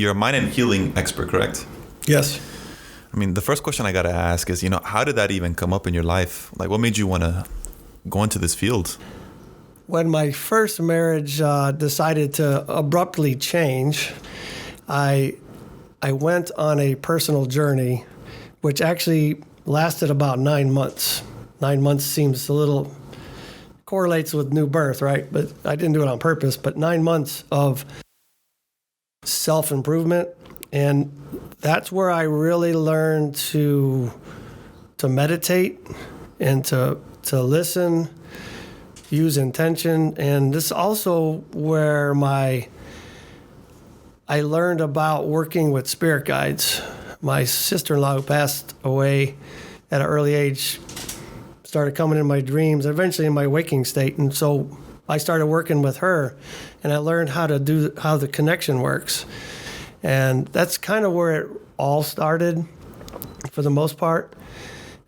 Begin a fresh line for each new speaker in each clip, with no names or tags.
you're a mind and healing expert, correct?
Yes.
I mean, the first question I got to ask is, how did that even come up in your life? Like, what made you want to go into this field?
When my first marriage decided to abruptly change, I went on a personal journey, which actually lasted about 9 months. 9 months seems a little correlates with new birth, right? But I didn't do it on purpose. But 9 months of self-improvement, and that's where I really learned to meditate and to listen, use intention, and this is also where I learned about working with spirit guides. My sister-in-law, who passed away at an early age, started coming in my dreams, eventually in my waking state, and so I started working with her, and I learned how the connection works, and that's kind of where it all started, for the most part.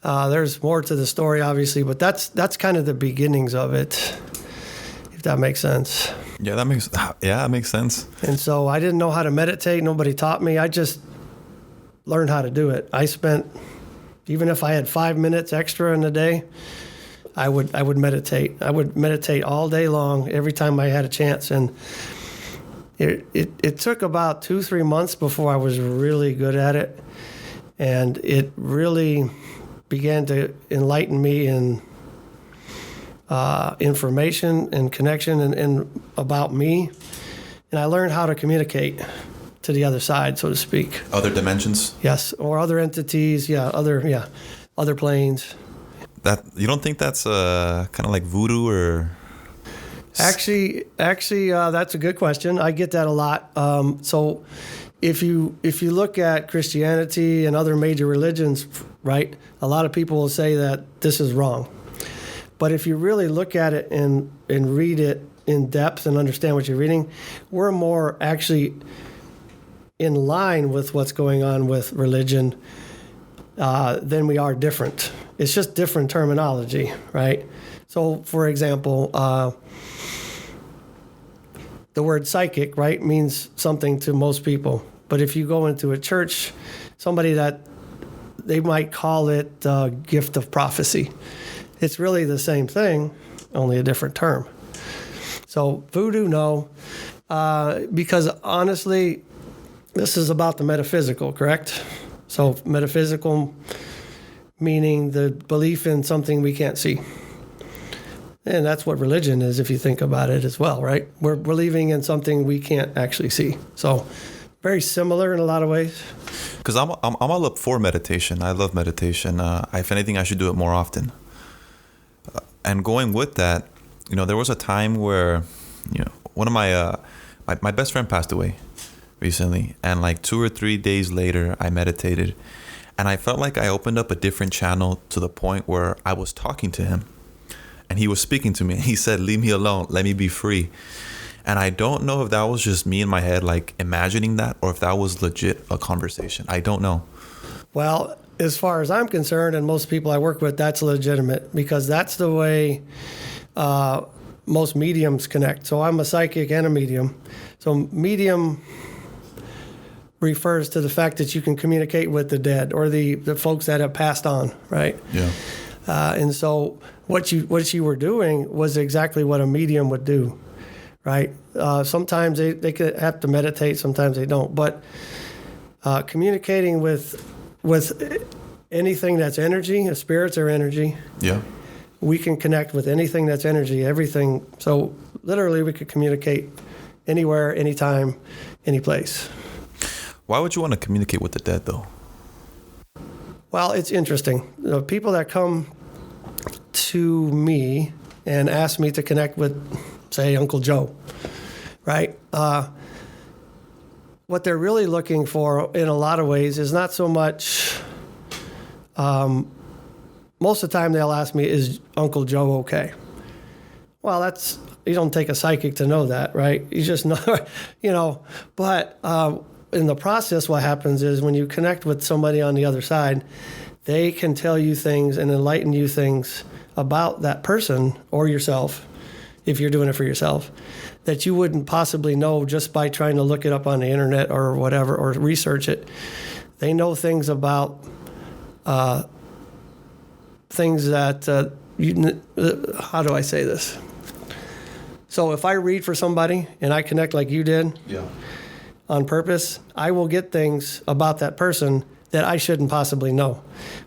There's more to the story, obviously, but that's kind of the beginnings of it, if that makes sense.
Yeah, that makes sense.
And so I didn't know how to meditate. Nobody taught me. I just learned how to do it. I spent, even if I had 5 minutes extra in a day, I would meditate. I would meditate all day long, every time I had a chance. And it took about 2-3 months before I was really good at it. And it really began to enlighten me in information and connection and about me. And I learned how to communicate to the other side, so to speak.
Other dimensions?
Yes, or other entities, other planes.
That you don't think that's kind of like voodoo or?
Actually, that's a good question. I get that a lot. So if you look at Christianity and other major religions, right, a lot of people will say that this is wrong. But if you really look at it and read it in depth and understand what you're reading, we're more actually in line with what's going on with religion than we are different. It's just different terminology, right? So, for example, the word psychic, right, means something to most people. But if you go into a church, somebody that they might call it the gift of prophecy. It's really the same thing, only a different term. So voodoo, no, because honestly, this is about the metaphysical, correct? So metaphysical meaning the belief in something we can't see. And that's what religion is, if you think about it as well, right? We're believing in something we can't actually see. So very similar in a lot of ways.
Because I'm all up for meditation. I love meditation. If anything, I should do it more often. And going with that, there was a time where, one of my best friend passed away recently. And like 2 or 3 days later, I meditated. And I felt like I opened up a different channel to the point where I was talking to him. And he was speaking to me. He said, "Leave me alone. Let me be free." And I don't know if that was just me in my head, like imagining that, or if that was legit a conversation. I don't know.
Well, as far as I'm concerned, and most people I work with, that's legitimate, because that's the way most mediums connect. So I'm a psychic and a medium. So medium refers to the fact that you can communicate with the dead or the folks that have passed on, right?
Yeah.
And so what you were doing was exactly what a medium would do, right? Sometimes they could have to meditate, sometimes they don't. But communicating with anything that's energy, spirits are energy.
Yeah.
We can connect with anything that's energy, everything. So literally we could communicate anywhere, anytime, any place.
Why would you want to communicate with the dead, though?
Well, it's interesting. The people that come to me and ask me to connect with, say, Uncle Joe, right? What they're really looking for in a lot of ways is not so much, most of the time they'll ask me, is Uncle Joe okay? Well, you don't take a psychic to know that, right? You just know, but in the process, what happens is when you connect with somebody on the other side, they can tell you things and enlighten you things about that person or yourself if you're doing it for yourself, that you wouldn't possibly know just by trying to look it up on the internet or whatever, or research it. They know things about things that, how do I say this? So if I read for somebody and I connect like you did on purpose, I will get things about that person that I shouldn't possibly know.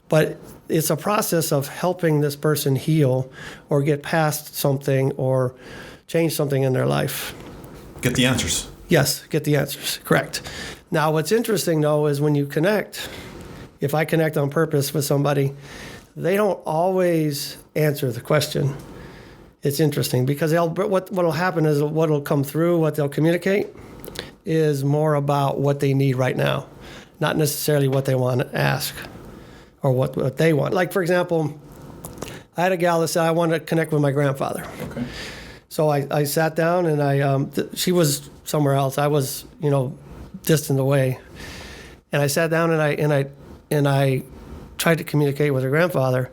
But it's a process of helping this person heal or get past something or change something in their life.
Get the answers.
Yes, get the answers. Correct. Now, what's interesting, though, is when you connect, if I connect on purpose with somebody, they don't always answer the question. It's interesting because what will happen is what will come through, what they'll communicate, is more about what they need right now, not necessarily what they want to ask or what they want. Like, for example, I had a gal that said, I want to connect with my grandfather. Okay. So I sat down and she was somewhere else. I was, distant away. And I sat down and I tried to communicate with her grandfather,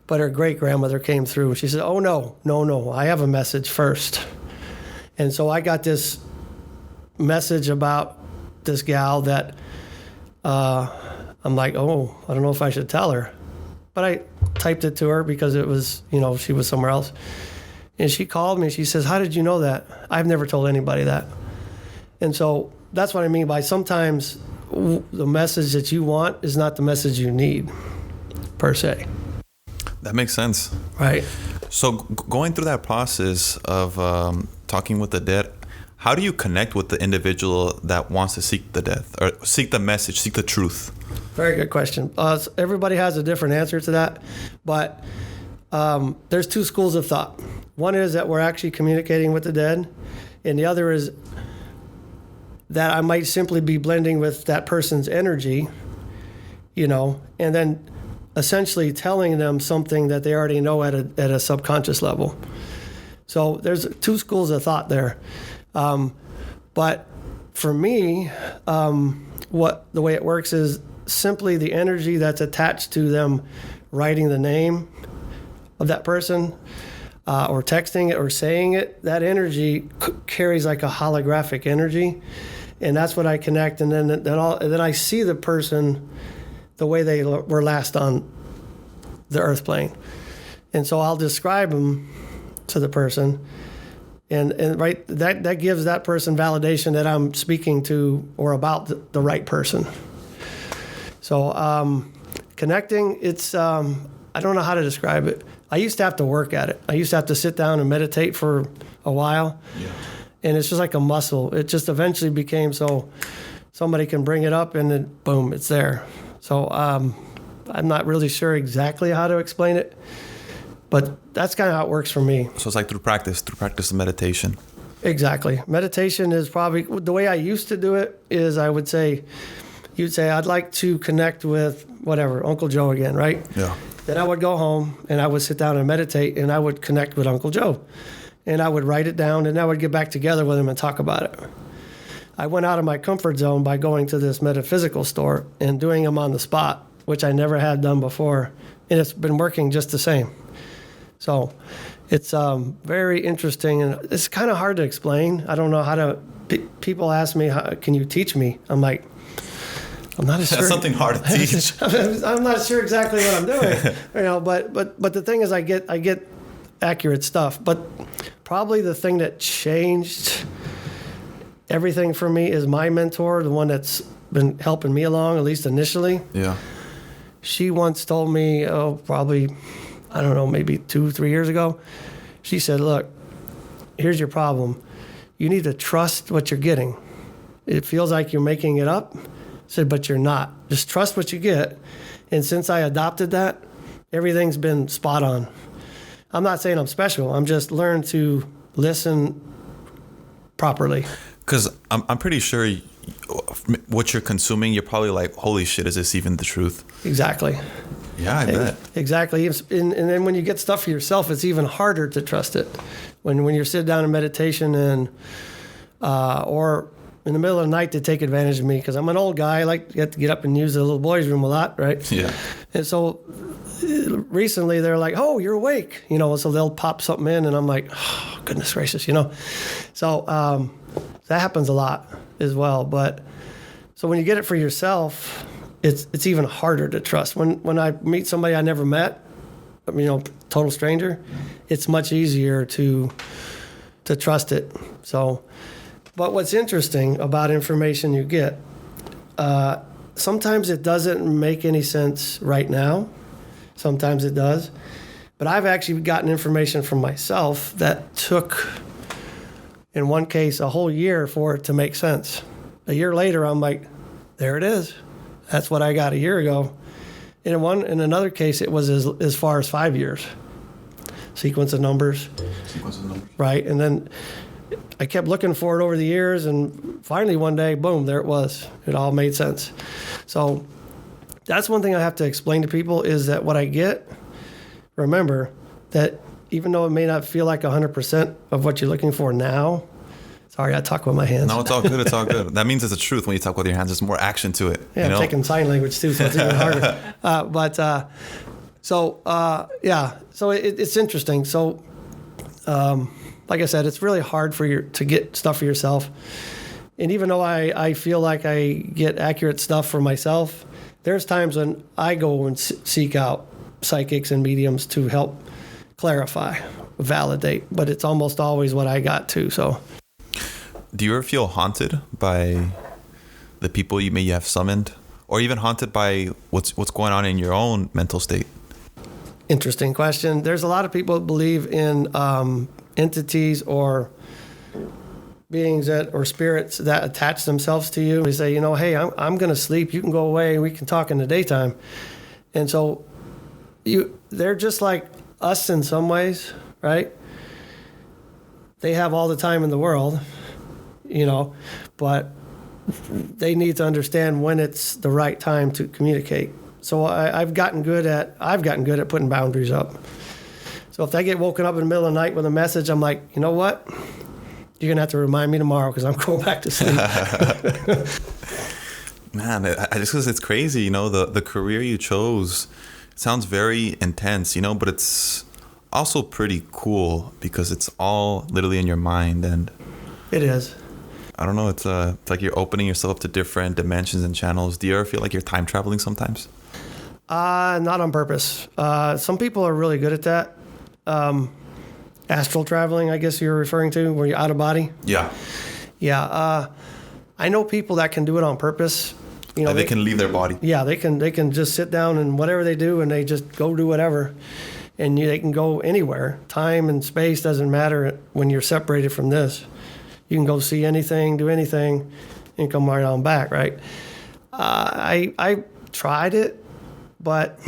but her great-grandmother came through. She said, oh, no, I have a message first. And so I got this message about this gal that I'm like, oh, I don't know if I should tell her. But I typed it to her because it was, she was somewhere else. And she called me. She says, how did you know that? I've never told anybody that. And so that's what I mean by sometimes the message that you want is not the message you need, per se.
That makes sense.
Right.
So going through that process of talking with the dead, how do you connect with the individual that wants to seek the death or seek the message, seek the truth?
Very good question. Everybody has a different answer to that, but there's two schools of thought. One is that we're actually communicating with the dead, and the other is that I might simply be blending with that person's energy, and then essentially telling them something that they already know at a subconscious level. So there's two schools of thought there. But for me, the way it works is simply the energy that's attached to them writing the name of that person or texting it or saying it. That energy carries like a holographic energy, and that's what I connect. And then I see the person the way they were last on the earth plane, and so I'll describe them to the person. And right, that gives that person validation that I'm speaking to or about the right person. So connecting, it's, I don't know how to describe it. I used to have to work at it. I used to have to sit down and meditate for a while. Yeah. And it's just like a muscle. It just eventually became so somebody can bring it up and then boom, it's there. So I'm not really sure exactly how to explain it. But that's kind of how it works for me.
So it's like through practice of meditation.
Exactly. Meditation is probably, the way I used to do it is you'd say, I'd like to connect with whatever, Uncle Joe again, right? Yeah. Then I would go home and I would sit down and meditate and I would connect with Uncle Joe. And I would write it down and I would get back together with him and talk about it. I went out of my comfort zone by going to this metaphysical store and doing them on the spot, which I never had done before. And it's been working just the same. So it's very interesting, and it's kind of hard to explain. I don't know how to. People ask me, "Can you teach me?" I'm like, I'm not sure.
That's something hard to teach.
I'm not sure exactly what I'm doing, But the thing is, I get accurate stuff. But probably the thing that changed everything for me is my mentor, the one that's been helping me along, at least initially. Yeah. She once told me, probably, I don't know, maybe 2-3 years ago, she said, look, here's your problem. You need to trust what you're getting. It feels like you're making it up. I said, but you're not. Just trust what you get. And since I adopted that, everything's been spot on. I'm not saying I'm special. I'm just learned to listen properly.
Because I'm pretty sure what you're consuming, you're probably like, holy shit, is this even the truth?
Exactly.
Yeah, I bet.
Exactly. And then when you get stuff for yourself, it's even harder to trust it. When you're sitting down in meditation and or in the middle of the night to take advantage of me because I'm an old guy. I like to get up and use the little boys' room a lot, right?
Yeah.
And so recently they're like, "Oh, you're awake," so they'll pop something in, and I'm like, "Oh, goodness gracious," So that happens a lot as well. But so when you get it for yourself, it's even harder to trust. When I meet somebody I never met, total stranger, it's much easier to trust it. So, but what's interesting about information you get, sometimes it doesn't make any sense right now. Sometimes it does. But I've actually gotten information from myself that took, in one case, a whole year for it to make sense. A year later, I'm like, there it is. That's what I got a year ago. In another case, it was as far as 5 years. Sequence of numbers. Right. And then I kept looking for it over the years, and finally one day, boom, there it was. It all made sense. So that's one thing I have to explain to people is that what I get, remember that even though it may not feel like 100% of what you're looking for now, sorry, I talk with my hands.
No, it's all good. It's all good. That means it's the truth when you talk with your hands. There's more action to it.
Yeah, I'm taking sign language too, so it's even harder. So it's interesting. So, like I said, it's really hard to get stuff for yourself. And even though I feel like I get accurate stuff for myself, there's times when I go and seek out psychics and mediums to help clarify, validate. But it's almost always what I got too. So,
do you ever feel haunted by the people you may have summoned, or even haunted by what's going on in your own mental state?
Interesting question. There's a lot of people that believe in entities or beings or spirits that attach themselves to you. They say, hey, I'm going to sleep. You can go away. We can talk in the daytime. And so they're just like us in some ways, right? They have all the time in the world, but they need to understand when it's the right time to communicate. So I've gotten good at putting boundaries up. So if I get woken up in the middle of the night with a message, I'm like, you know what? You're going to have to remind me tomorrow because I'm going back to sleep.
Man, it's crazy, the career you chose sounds very intense, but it's also pretty cool because it's all literally in your mind. And
it is.
I don't know, it's like you're opening yourself up to different dimensions and channels. Do you ever feel like you're time traveling sometimes?
Not on purpose. Some people are really good at that. Astral traveling, I guess you're referring to, where you're out of body.
Yeah.
Yeah. I know people that can do it on purpose.
They can leave their body.
Yeah, they can just sit down and whatever they do, and they just go do whatever, and they can go anywhere. Time and space doesn't matter when you're separated from this. You can go see anything, do anything, and come right on back. Right? I tried it, but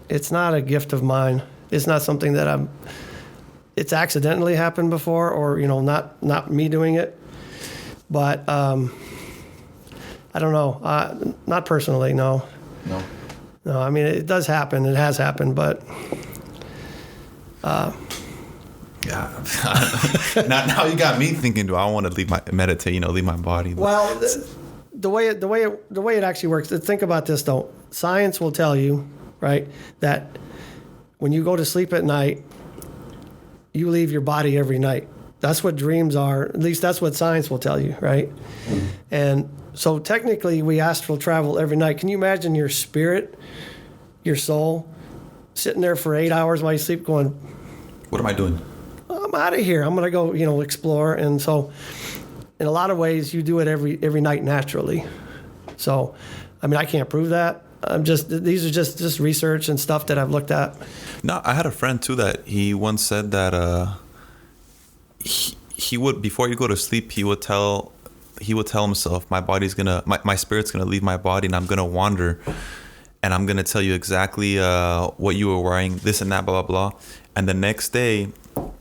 it's not a gift of mine. It's not something that it's accidentally happened before, or not me doing it. But I don't know. Not personally, no. No. I mean, it does happen. It has happened, but.
Yeah. Now you got me thinking. Do I want to meditate? Leave my body?
Well, the way it actually works. Think about this though. Science will tell you, right, that when you go to sleep at night, you leave your body every night. That's what dreams are. At least that's what science will tell you, right? Mm-hmm. And so technically, we astral travel every night. Can you imagine your spirit, your soul, sitting there for 8 hours while you sleep, going,
"What am I doing?
I'm out of here. I'm going to go, explore." And so, in a lot of ways, you do it every night naturally. So, I mean, I can't prove that. These are just research and stuff that I've looked at.
No, I had a friend too that he once said that he would, before you go to sleep, he would tell himself, my spirit's gonna leave my body and I'm gonna wander, and I'm gonna tell you exactly what you were wearing, this and that, blah blah blah. And the next day,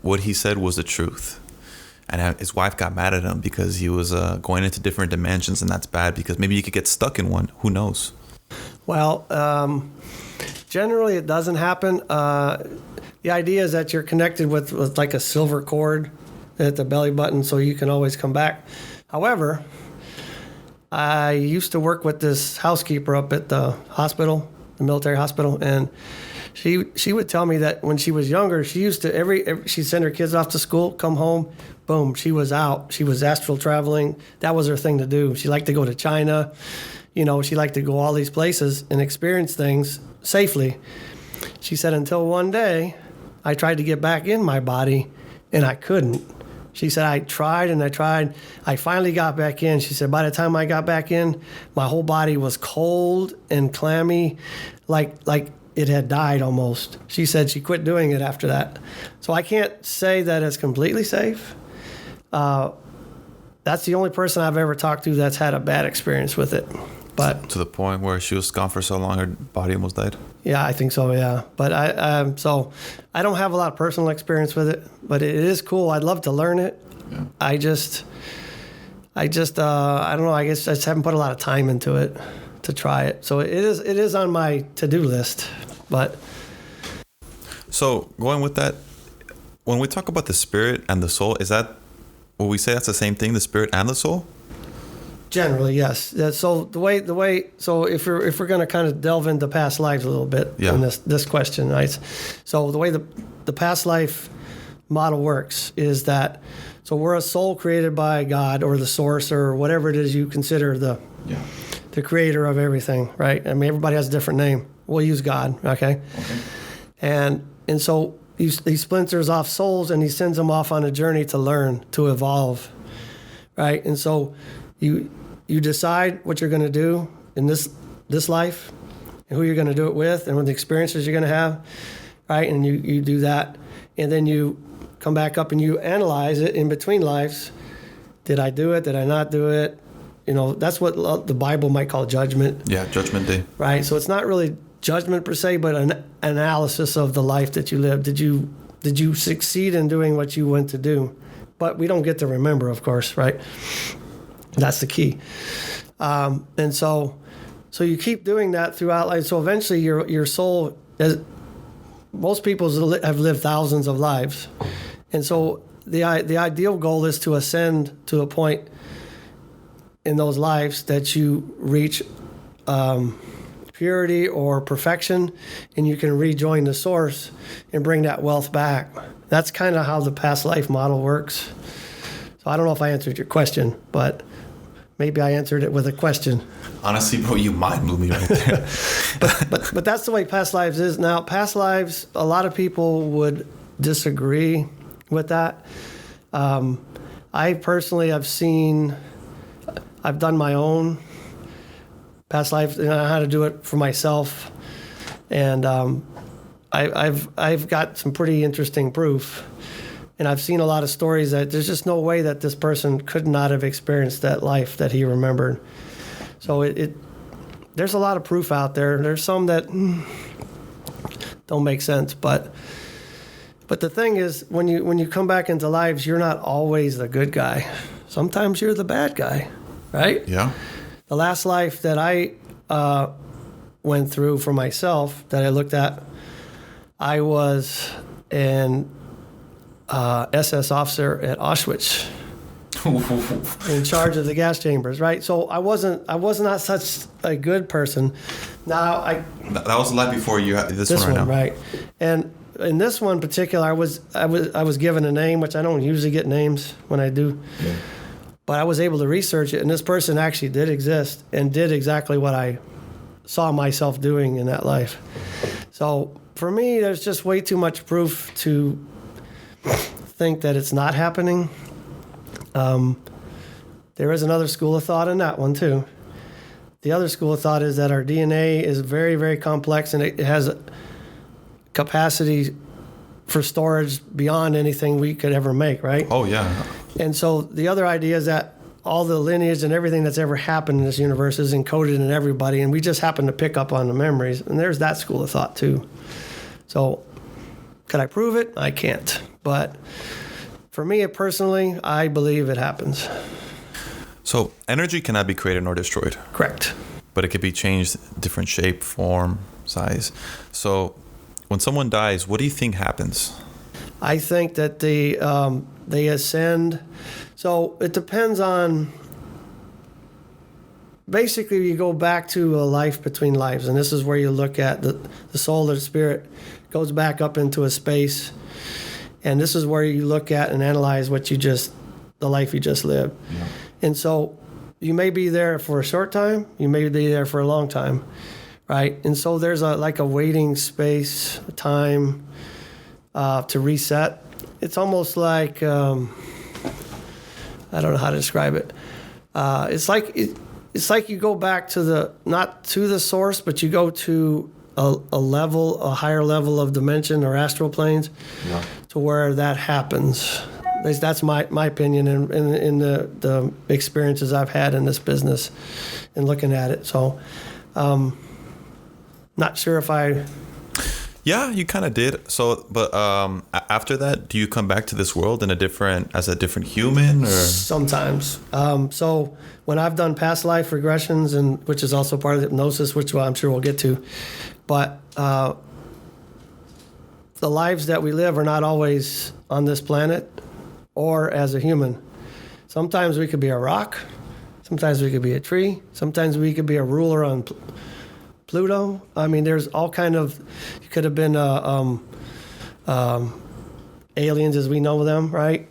what he said was the truth. And his wife got mad at him because he was going into different dimensions, and that's bad because maybe you could get stuck in one. Who knows?
Well, generally it doesn't happen. The idea is that you're connected with like a silver cord at the belly button, so you can always come back. However, I used to work with this housekeeper up at the hospital, the military hospital, and she would tell me that when she was younger, she used to she'd send her kids off to school, come home, boom, she was out. She was astral traveling. That was her thing to do. She liked to go to China. She liked to go all these places and experience things safely. She said until one day, I tried to get back in my body, and I couldn't. She said, I tried and I tried. I finally got back in. She said, by the time I got back in, my whole body was cold and clammy, like it had died almost. She said she quit doing it after that. So I can't say that it's completely safe. That's the only person I've ever talked to that's had a bad experience with it. But
to the point where she was gone for so long, her body almost died?
Yeah, I think so, yeah. But so I don't have a lot of personal experience with it, but it is cool. I'd love to learn it. Yeah. I don't know, I guess I just haven't put a lot of time into it to try it. So it is on my to-do list, but.
So going with that, when we talk about the spirit and the soul, is that, will we say that's the same thing, the spirit and the soul?
Generally, yes. So so if we're going to kind of delve into past lives a little bit in this question, right? So the way the past life model works is that, so we're a soul created by God or the source or whatever it is you consider the creator of everything, right? I mean, everybody has a different name. We'll use God, okay? And so he splinters off souls and he sends them off on a journey to learn, to evolve, right? And so you decide what you're going to do in this life and who you're going to do it with and what the experiences you're going to have, right? And you do that. And then you come back up and you analyze it in between lives. Did I do it? Did I not do it? That's what the Bible might call judgment. Yeah, judgment day. Right? So it's not really judgment per se, but an analysis of the life that you lived. Did you succeed in doing what you went to do? But we don't get to remember, of course, right? That's the key. And so you keep doing that throughout life. So eventually your soul, most people have lived thousands of lives. And so the ideal goal is to ascend to a point in those lives that you reach purity or perfection, and you can rejoin the source and bring that wealth back. That's kind of how the past life model works. So I don't know if I answered your question, but maybe I answered it with a question.
Honestly, bro, you mind blew me right there.
but that's the way past lives is. Now, past lives, a lot of people would disagree with that. I personally have I've done my own past life, and I know how to do it for myself. And I've got some pretty interesting proof. And I've seen a lot of stories that there's just no way that this person could not have experienced that life that he remembered. So there's a lot of proof out there. There's some that don't make sense, but the thing is, when you come back into lives, you're not always the good guy. Sometimes you're the bad guy, right? Yeah. The last life that I went through for myself, that I looked at, I was an SS officer at Auschwitz, in charge of the gas chambers, right? So I was not such a good person. Now
that was a lot before you had this one right now.
Right? And in this one in particular, I was given a name, which I don't usually get names when I do. Yeah. But I was able to research it, and this person actually did exist and did exactly what I saw myself doing in that life. So for me, there's just way too much proof to think that it's not happening. There is another school of thought in that one too. The other school of thought is that our DNA is very, very complex, and it has a capacity for storage beyond anything we could ever make, right?
Oh, yeah.
And so the other idea is that all the lineage and everything that's ever happened in this universe is encoded in everybody, and we just happen to pick up on the memories. And there's that school of thought too. So could I prove it? I can't. But for me personally, I believe it happens.
So energy cannot be created nor destroyed.
Correct.
But it could be changed, different shape, form, size. So when someone dies, what do you think happens?
I think that they ascend. So it depends on basically you go back to a life between lives, and this is where you look at the soul or the spirit goes back up into a space, and this is where you look at and analyze the life you just lived. Yeah. And so you may be there for a short time, you may be there for a long time, right? And so there's a waiting space, time to reset. It's almost like I don't know how to describe it. It's like you go back to not to the source, but you go to a higher level of dimension or astral planes, to where that happens. At least that's my opinion in the experiences I've had in this business and looking at it. So, not sure if I.
Yeah, you kind of did. So, but after that, do you come back to this world as a different human, or?
Sometimes. So when I've done past life regressions, and which is also part of the hypnosis, which I'm sure we'll get to, but the lives that we live are not always on this planet or as a human. Sometimes we could be a rock. Sometimes we could be a tree. Sometimes we could be a ruler on Pluto. I mean, there's all kind of. You could have been aliens as we know them, right?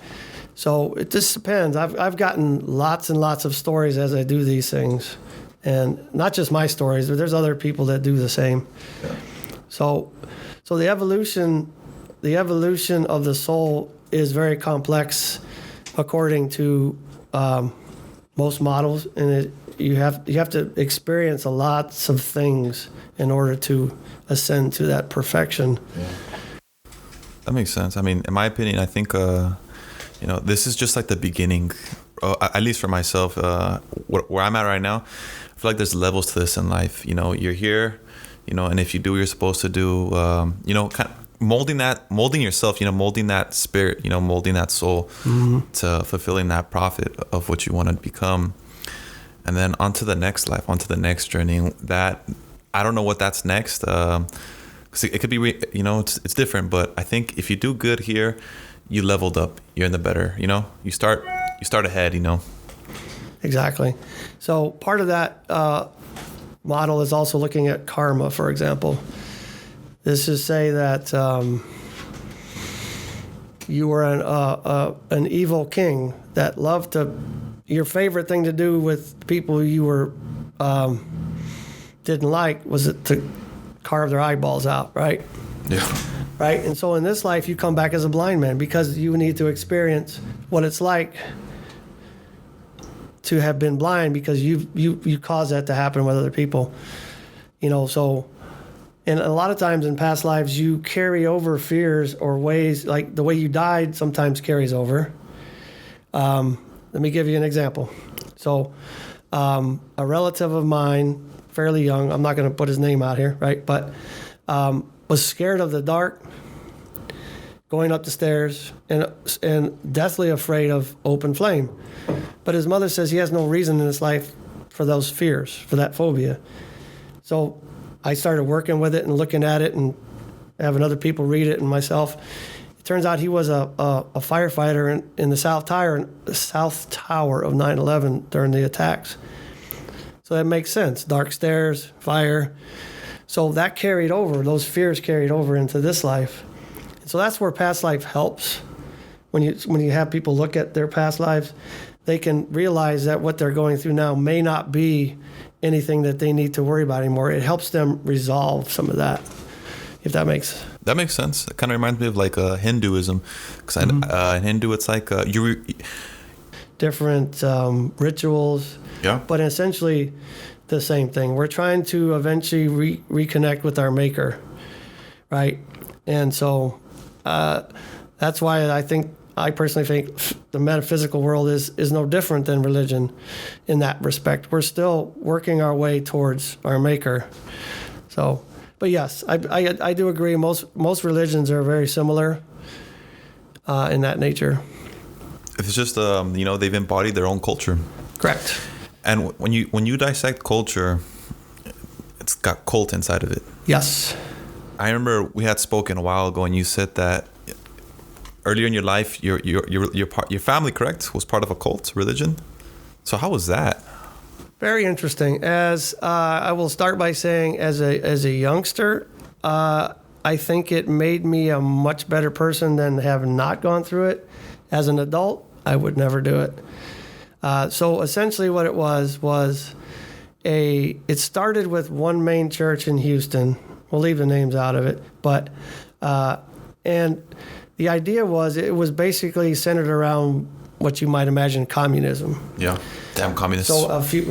So it just depends. I've gotten lots and lots of stories as I do these things, and not just my stories, but there's other people that do the same. Yeah. So the evolution of the soul is very complex, according to most models, and you have to experience lots of things in order to ascend to that perfection. Yeah.
That makes sense. I mean, in my opinion, I think this is just like the beginning. At least for myself, where I'm at right now, I feel like there's levels to this in life. You're here, and if you do what you're supposed to do, kind of molding yourself, molding that spirit, molding that soul, mm-hmm. to fulfilling that prophet of what you want to become. And then onto the next life, onto the next journey. That I don't know what that's next, because it could be, it's different. But I think if you do good here, you leveled up. You're in the better. You start ahead.
Exactly. So part of that model is also looking at karma, for example. This is say that you were an evil king that loved to. Your favorite thing to do with people you were didn't like was it to carve their eyeballs out, right?
Yeah.
Right? And so in this life, you come back as a blind man because you need to experience what it's like to have been blind because you caused that to happen with other people. So, and a lot of times in past lives, you carry over fears or ways, like the way you died sometimes carries over. Let me give you an example. So a relative of mine, fairly young, I'm not going to put his name out here, right? But was scared of the dark, going up the stairs, and deathly afraid of open flame. But his mother says he has no reason in his life for those fears, for that phobia. So I started working with it and looking at it and having other people read it and myself. Turns out he was a firefighter in the South Tower of 9/11 during the attacks. So that makes sense. Dark stairs, fire. So that carried over. Those fears carried over into this life. So that's where past life helps. When you have people look at their past lives, they can realize that what they're going through now may not be anything that they need to worry about anymore. It helps them resolve some of that, if that makes sense.
That makes sense. It kind of reminds me of like Hinduism, because in Hindu it's like
different rituals.
Yeah.
But essentially the same thing. We're trying to eventually reconnect with our maker, right? And so that's why I personally think the metaphysical world is no different than religion in that respect. We're still working our way towards our maker. So. But yes, I do agree. Most religions are very similar in that nature.
It's just they've embodied their own culture.
Correct.
And when you dissect culture, it's got cult inside of it.
Yes.
I remember we had spoken a while ago, and you said that earlier in your life, your family, correct, was part of a cult religion. So how was that?
Very interesting. As I will start by saying, as a youngster, I think it made me a much better person than having not gone through it. As an adult, I would never do it. So essentially, what it was it started with one main church in Houston. We'll leave the names out of it, but and the idea was it was basically centered around what you might imagine communism.
Yeah, damn communists.
So a few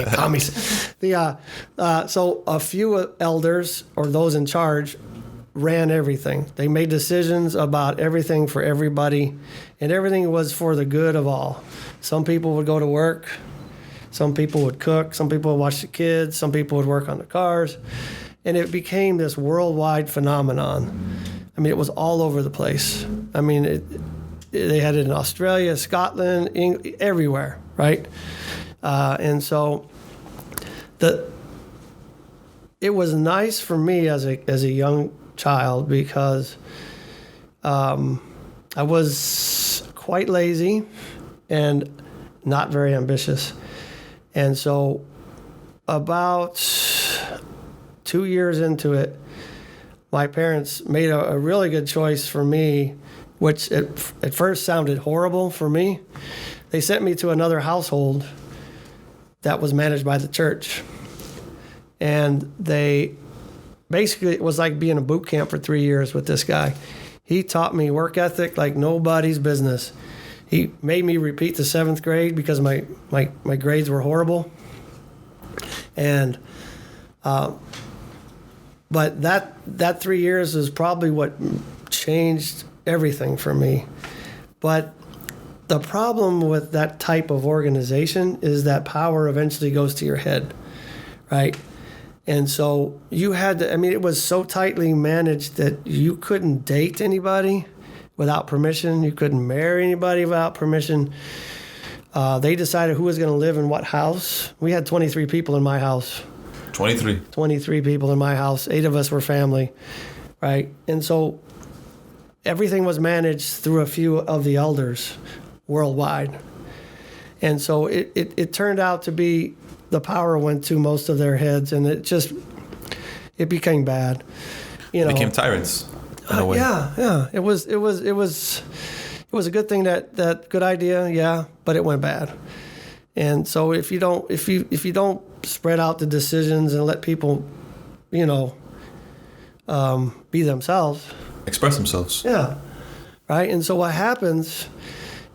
commies. So a few elders or those in charge ran everything. They made decisions about everything for everybody, and everything was for the good of all. Some people would go to work, some people would cook, some people would watch the kids, some people would work on the cars, and it became this worldwide phenomenon. I mean, it was all over the place. I mean, they had it in Australia, Scotland, everywhere, right? And so it was nice for me as a young child because I was quite lazy and not very ambitious. And so about 2 years into it, my parents made a really good choice for me, which at first sounded horrible for me. They sent me to another household that was managed by the church. And basically, it was like being a boot camp for 3 years with this guy. He taught me work ethic like nobody's business. He made me repeat the 7th grade because my grades were horrible. And but that 3 years is probably what changed everything for me. But the problem with that type of organization is that power eventually goes to your head, right? And so you had to, I mean, it was so tightly managed that you couldn't date anybody without permission. You couldn't marry anybody without permission. They decided who was going to live in what house. We had 23 people in my house. 23 people in my house. 8 of us were family, right? And so everything was managed through a few of the elders worldwide. And so it turned out to be the power went to most of their heads, and it became bad. You know,
became tyrants in a way.
Yeah. It was a good thing that good idea, yeah, but it went bad. And so if you don't spread out the decisions and let people, you know, be themselves,
express themselves.
Yeah, right. And so what happens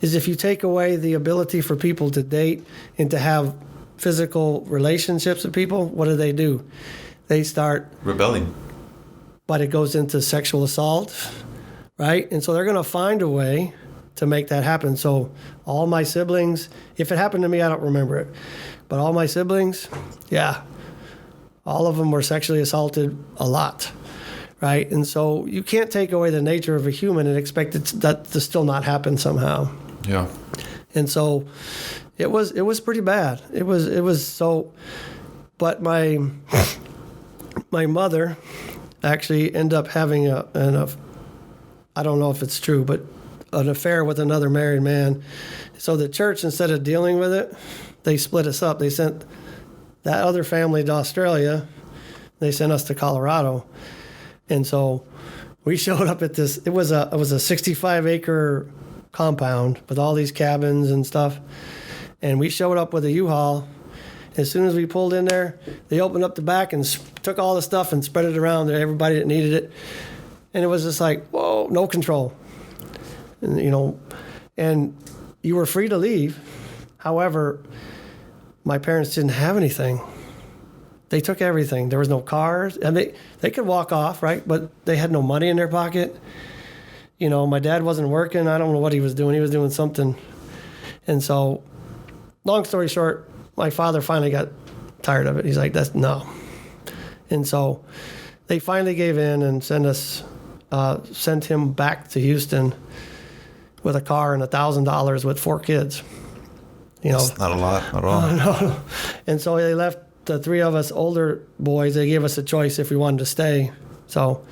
is if you take away the ability for people to date and to have physical relationships with people, what do? They start
rebelling.
But it goes into sexual assault, right? And so they're going to find a way to make that happen. So all my siblings, if it happened to me, I don't remember it, but all my siblings, yeah, all of them were sexually assaulted a lot, right? And so you can't take away the nature of a human and expect that to still not happen somehow.
Yeah.
And so it was pretty bad. It was so, but my mother actually ended up having I don't know if it's true, but an affair with another married man. So the church, instead of dealing with it, they split us up. They sent that other family to Australia. They sent us to Colorado. And so we showed up at this, it was a 65-acre compound with all these cabins and stuff. And we showed up with a U-Haul. As soon as we pulled in there, they opened up the back and took all the stuff and spread it around to everybody that needed it. And it was just like, whoa, no control. And, you know, and you were free to leave. However, my parents didn't have anything. They took everything. There was no cars. And they could walk off, right? But they had no money in their pocket. You know, my dad wasn't working. I don't know what he was doing. He was doing something. And so, long story short, my father finally got tired of it. He's like, no. And so they finally gave in and sent him back to Houston with a car and $1,000 with 4 kids. You know,
that's not a lot at all.
No. And so they left the 3 of us older boys. They gave us a choice if we wanted to stay. So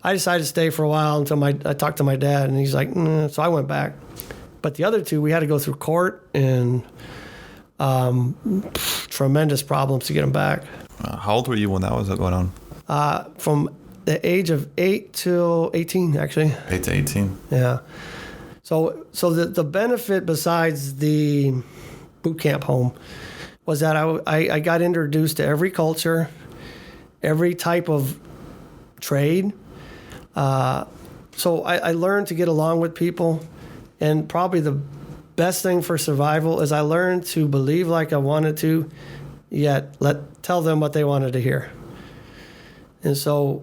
I decided to stay for a while until I talked to my dad, and he's like, so I went back. But the other 2, we had to go through court and tremendous problems to get them back.
How old were you when that was going on?
From the age of 8 to 18, actually.
8 to 18.
Yeah. So the benefit besides the boot camp home was that I got introduced to every culture, every type of trade. So I learned to get along with people, and probably the best thing for survival is I learned to believe like I wanted to, yet tell them what they wanted to hear. And so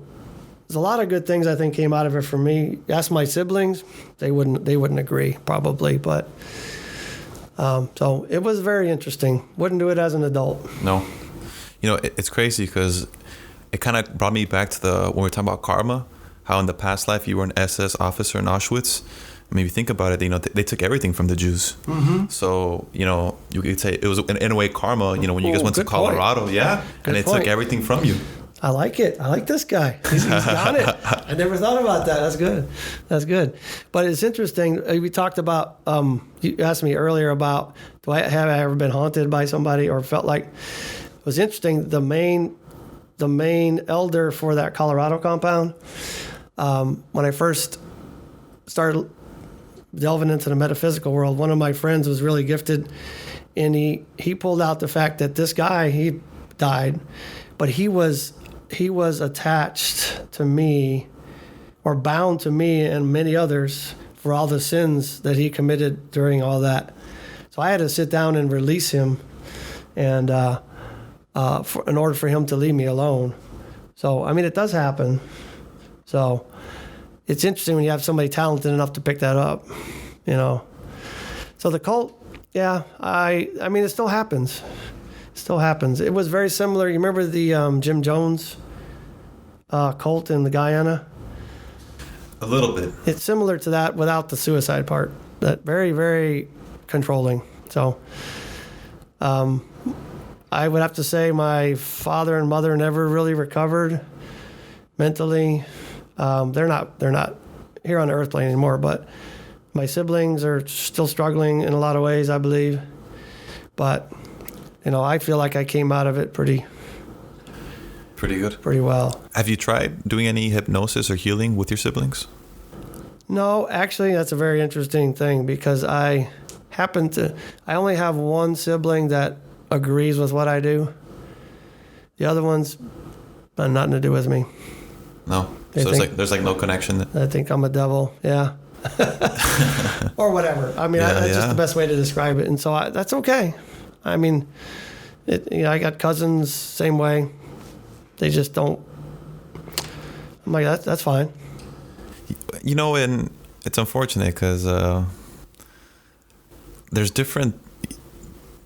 there's a lot of good things I think came out of it for me. Ask my siblings, they wouldn't agree probably, but so it was very interesting. Wouldn't do it as an adult.
No. It's crazy because it kind of brought me back to when we were talking about karma, how in the past life you were an SS officer in Auschwitz. I mean, if you think about it, they took everything from the Jews. Mm-hmm. So, you could say it was in a way karma, when you guys went to Colorado, point. Yeah, and they took everything from you.
I like it. I like this guy. He's got it. I never thought about that. That's good. That's good. But it's interesting. We talked about, you asked me earlier about, have I ever been haunted by somebody or felt like, it was interesting. The main elder for that Colorado compound, when I first started delving into the metaphysical world, one of my friends was really gifted, and he pulled out the fact that this guy, he died, but he was attached to me, or bound to me and many others for all the sins that he committed during all that. So I had to sit down and release him, and in order for him to leave me alone. So I mean, it does happen. So it's interesting when you have somebody talented enough to pick that up, So the cult, yeah, I mean, it still happens. Still happens. It was very similar. You remember the Jim Jones cult in the Guyana?
A little bit.
It's similar to that without the suicide part. That very, very controlling. So I would have to say my father and mother never really recovered mentally. They're not here on the earth plane anymore, but my siblings are still struggling in a lot of ways, I believe. But I feel like I came out of it pretty good, pretty well.
Have you tried doing any hypnosis or healing with your siblings?
No, actually, that's a very interesting thing because I only have one sibling that agrees with what I do. The other ones have nothing to do with me.
No. So there's no connection.
I think I'm a devil. Yeah. Or whatever. I mean, that's just the best way to describe it. And so that's okay. I mean, I got cousins, same way. They just don't. I'm like, that's fine.
And it's unfortunate because there's different,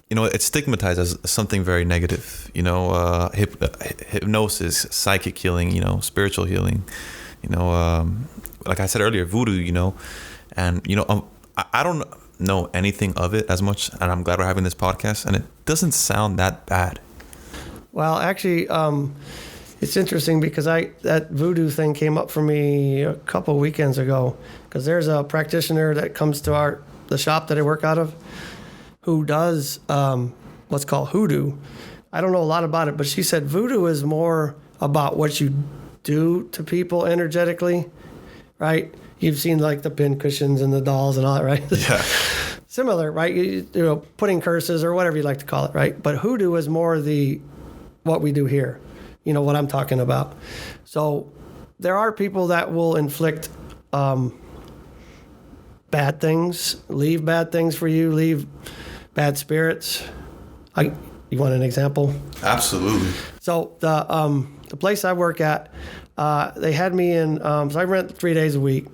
it's stigmatized as something very negative, hypnosis, psychic healing, spiritual healing, like I said earlier, voodoo, and, I don't know anything of it as much, and I'm glad we're having this podcast, and it doesn't sound that bad.
Well, actually, it's interesting because that voodoo thing came up for me a couple of weekends ago because there's a practitioner that comes to the shop that I work out of who does what's called hoodoo. I don't know a lot about it, but she said voodoo is more about what you do to people energetically, right? You've seen like the pin cushions and the dolls and all that, right?
Yeah.
Similar, right? Putting curses or whatever you like to call it, right? But hoodoo is more what we do here. You know what I'm talking about. So there are people that will inflict bad things, leave bad things for you, leave bad spirits. You want an example?
Absolutely.
So the place I work at, they had me in, so I rent 3 days a week.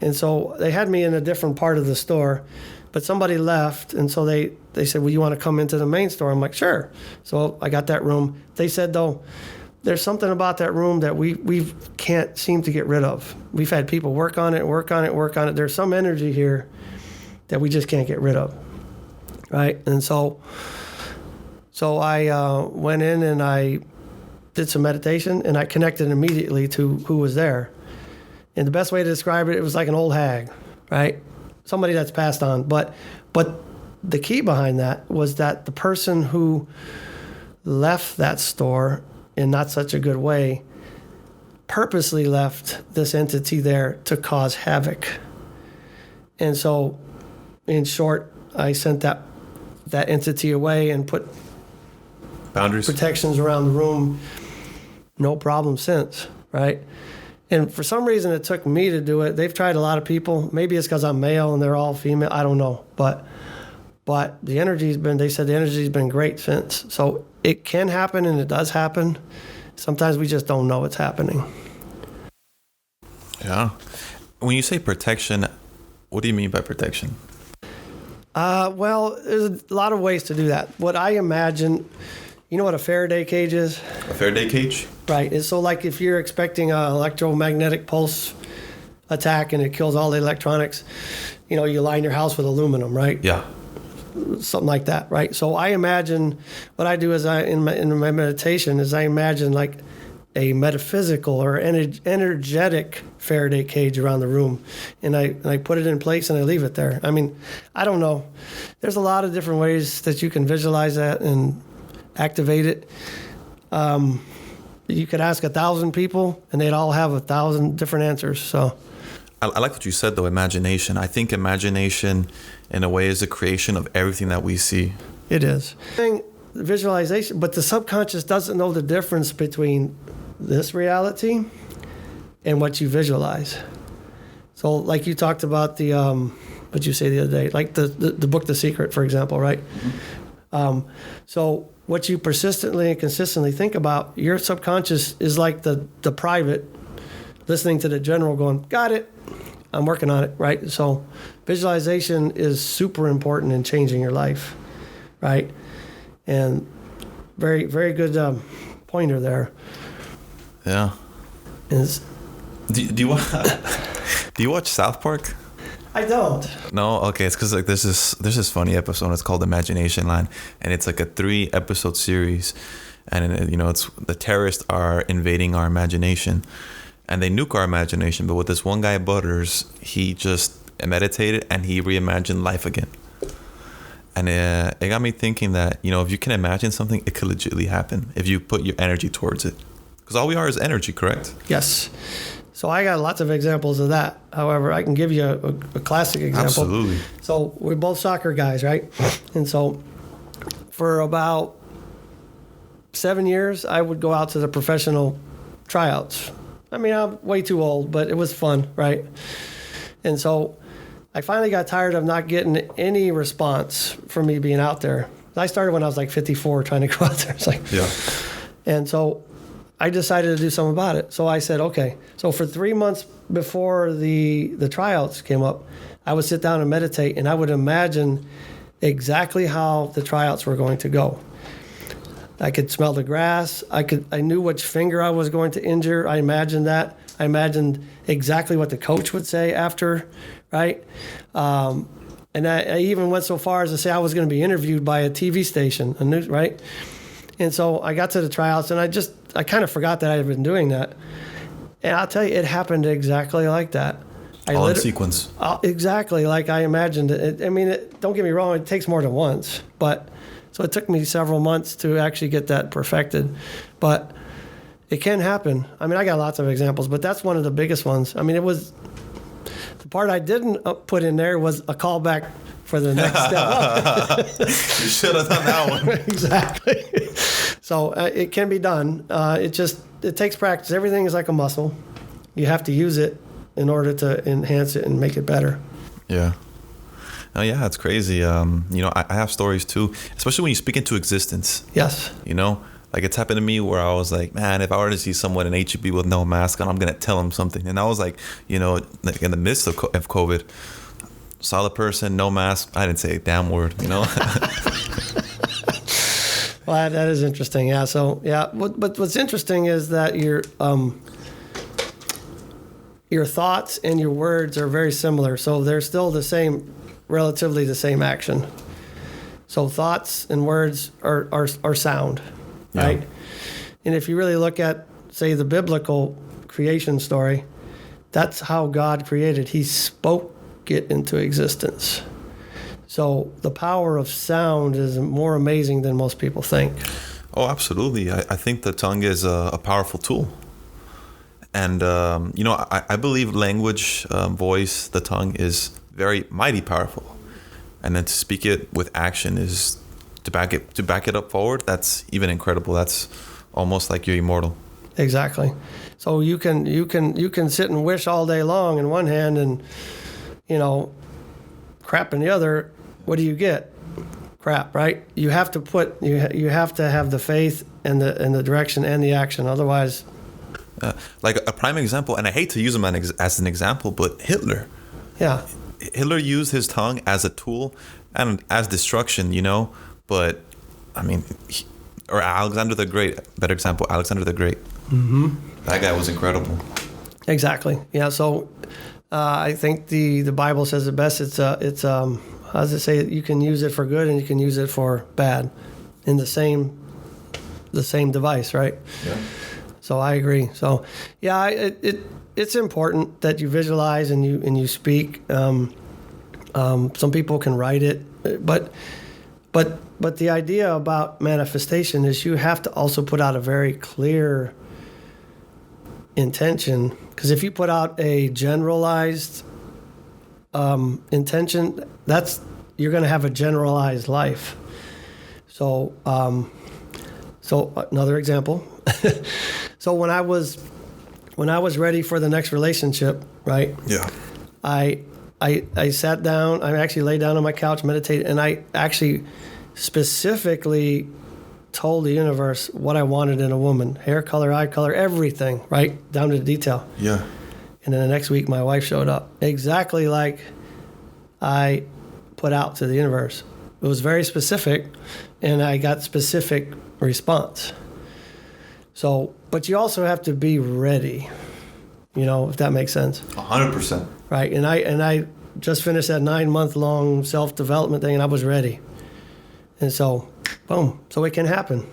And so they had me in a different part of the store, but somebody left. And so they said, well, you want to come into the main store? I'm like, sure. So I got that room. They said, though, there's something about that room that we can't seem to get rid of. We've had people work on it. There's some energy here that we just can't get rid of, right? And so I went in and I did some meditation, and I connected immediately to who was there. And the best way to describe it, it was like an old hag, right? Somebody that's passed on. But the key behind that was that the person who left that store in not such a good way purposely left this entity there to cause havoc. And so, in short, I sent that entity away and put
boundaries,
protections around the room. No problem since, right? And for some reason, it took me to do it. They've tried a lot of people. Maybe it's because I'm male and they're all female. I don't know. But the energy's been, they said the energy's been great since. So it can happen and it does happen. Sometimes we just don't know it's happening.
Yeah. When you say protection, what do you mean by protection?
Well, there's a lot of ways to do that. What I imagine, you know what a Faraday cage is?
A Faraday cage?
Right. And so like if you're expecting an electromagnetic pulse attack and it kills all the electronics, you know, you line your house with aluminum, right?
Yeah.
Something like that, right? So I imagine, what I do is in my meditation is I imagine like a metaphysical or energetic Faraday cage around the room, and I put it in place and I leave it there. I mean, I don't know. There's a lot of different ways that you can visualize that and activate it. You could ask 1,000 people, and they'd all have 1,000 different answers. So,
I like what you said though. Imagination. I think imagination, in a way, is the creation of everything that we see.
It is. Visualization, but the subconscious doesn't know the difference between this reality and what you visualize. So like you talked about the what'd you say the other day, like the book The Secret, for example, right? Mm-hmm. So what you persistently and consistently think about, your subconscious is like the private listening to the general going, got it, I'm working on it, right? So visualization is super important in changing your life, right? And very, very good pointer there.
Yeah.
Is
do you watch South Park?
I don't.
No, okay. It's because like there's this funny episode. It's called Imagination Line, and it's like a 3-episode series, and you know, it's the terrorists are invading our imagination, and they nuke our imagination. But with this one guy, Butters, he just meditated and he reimagined life again. And it got me thinking that, you know, if you can imagine something, it could legitimately happen if you put your energy towards it. Because all we are is energy, correct?
Yes. So I got lots of examples of that. However, I can give you a classic example.
Absolutely.
So we're both soccer guys, right? And so for about 7 years, I would go out to the professional tryouts. I mean, I'm way too old, but it was fun, right? And so I finally got tired of not getting any response from me being out there. I started when I was like 54 trying to go out there. It's like,
yeah.
And so I decided to do something about it. So I said, okay. So for 3 months before the tryouts came up, I would sit down and meditate, and I would imagine exactly how the tryouts were going to go. I could smell the grass. I knew which finger I was going to injure. I imagined that. I imagined exactly what the coach would say after, right? And I even went so far as to say I was going to be interviewed by a TV station, a news, right? And so I got to the tryouts, and I kind of forgot that I had been doing that. And I'll tell you, it happened exactly like that.
All in sequence.
Exactly like I imagined it. I mean, don't get me wrong, it takes more than once. But so it took me several months to actually get that perfected. But it can happen. I mean, I got lots of examples, but that's one of the biggest ones. I mean, it was the part I didn't put in there was a callback for the next step up.
You should have done that one.
Exactly. So it can be done. It takes practice. Everything is like a muscle. You have to use it in order to enhance it and make it better.
Yeah. Oh yeah, it's crazy. You know, I have stories too, especially when you speak into existence.
Yes.
You know, like it's happened to me where I was like, man, if I were to see someone in HEB with no mask on, I'm gonna tell them something. And I was like, you know, like in the midst of COVID, saw the person, no mask. I didn't say a damn word. You know.
Well, that is interesting. Yeah. So yeah, but what's interesting is that your thoughts and your words are very similar. So they're still the same, relatively the same action. So thoughts and words are sound, right? Yeah. And if you really look at, say, the biblical creation story, that's how God created. He spoke it into existence. So the power of sound is more amazing than most people think.
Oh, absolutely. I think the tongue is a powerful tool. And, I believe language, voice, the tongue is very mighty powerful. And then to speak it with action is to back it up forward. That's even incredible. That's almost like you're immortal.
Exactly. So you can sit and wish all day long in one hand and, crap in the other. What do you get? Crap, right? You have to you have to have the faith and the direction and the action. Otherwise,
like a prime example, and I hate to use him as an example, but Hitler.
Yeah.
Hitler used his tongue as a tool and as destruction, But I mean, or Alexander the Great, better example, Alexander the Great.
Mm-hmm.
That guy was incredible.
Exactly. Yeah. So I think the Bible says it best. It's how does it say? You can use it for good and you can use it for bad, in the same device, right?
Yeah.
So I agree. So yeah, it's important that you visualize and you speak. Some people can write it, but the idea about manifestation is you have to also put out a very clear intention, because if you put out a generalized intention, you're going to have a generalized life. So another example. So when I was ready for the next relationship, right?
Yeah.
I sat down. I actually laid down on my couch, meditated, and I actually specifically told the universe what I wanted in a woman: hair color, eye color, everything, right down to the detail.
Yeah.
And then the next week, my wife showed up exactly like I put out to the universe. It was very specific, and I got specific response. So, but you also have to be ready, if that makes sense.
100%.
Right. And I just finished that 9-month-long self-development thing, and I was ready. And so, boom. So it can happen.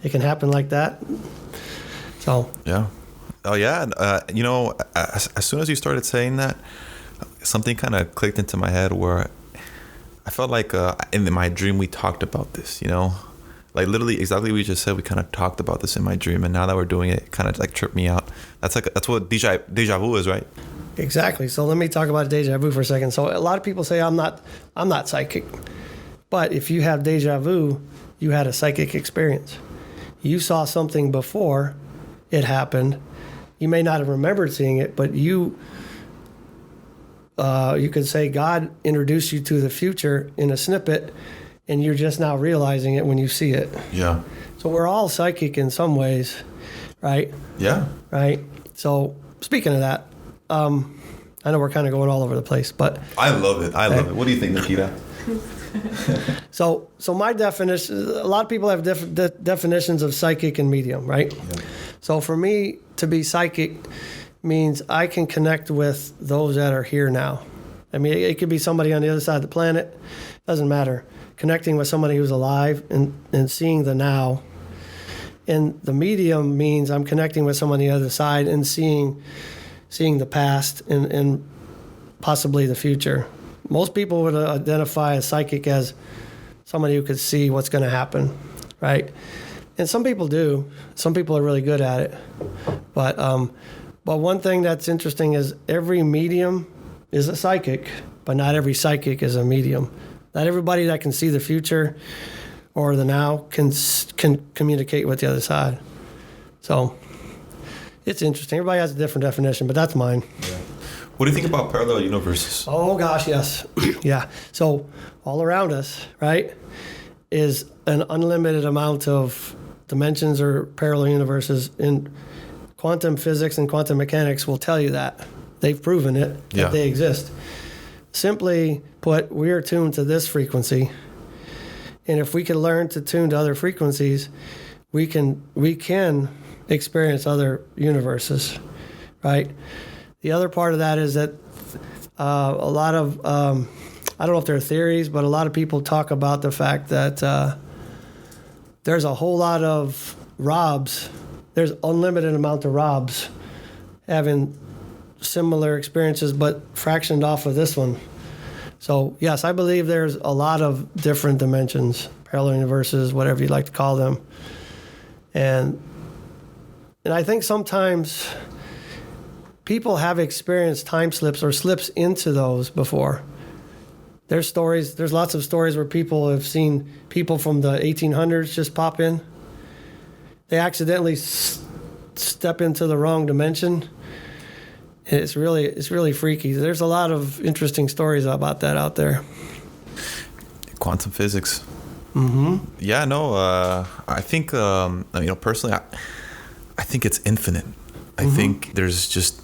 It can happen like that. So.
Yeah. Oh, yeah. As soon as you started saying that, something kind of clicked into my head where I felt like in my dream we talked about this, Like literally exactly what you just said. We kind of talked about this in my dream, and now that we're doing it, it kind of like tripped me out. That's what deja vu is, right?
Exactly. So let me talk about deja vu for a second. So a lot of people say I'm not psychic, but if you have deja vu, you had a psychic experience. You saw something before it happened. You may not have remembered seeing it, but you could say God introduced you to the future in a snippet, and you're just now realizing it when you see it.
Yeah.
So we're all psychic in some ways, right?
Yeah.
Right. So speaking of that, I know we're kind of going all over the place, but
I love it. I love it. What do you think, Nikita?
So my definition, a lot of people have different definitions of psychic and medium, right?
Yeah.
So for me, to be psychic means I can connect with those that are here now. I mean, it could be somebody on the other side of the planet. Doesn't matter. Connecting with somebody who's alive and seeing the now. And the medium means I'm connecting with someone on the other side and seeing the past and possibly the future. Most people would identify a psychic as somebody who could see what's going to happen, right? And some people do. Some people are really good at it. But one thing that's interesting is every medium is a psychic, but not every psychic is a medium. Not everybody that can see the future or the now can communicate with the other side. So it's interesting. Everybody has a different definition, but that's mine.
Yeah. What do you think about parallel universes?
Oh, gosh, yes. Yeah. So all around us, right, is an unlimited amount of dimensions or parallel universes. In quantum physics and quantum mechanics will tell you that. They've proven it, that they exist. Simply put, we are tuned to this frequency. And if we can learn to tune to other frequencies, we can experience other universes, right? The other part of that is that a lot of, I don't know if they're theories, but a lot of people talk about the fact that there's a whole lot of Robs, there's unlimited amount of Robs having similar experiences, but fractioned off of this one. So yes, I believe there's a lot of different dimensions, parallel universes, whatever you like to call them. And I think sometimes people have experienced time slips or slips into those before. There's lots of stories where people have seen people from the 1800s just pop in. They accidentally step into the wrong dimension. It's really freaky. There's a lot of interesting stories about that out there.
Quantum physics.
Mm-hmm.
Yeah, no, I think, personally, I think it's infinite. I think there's just,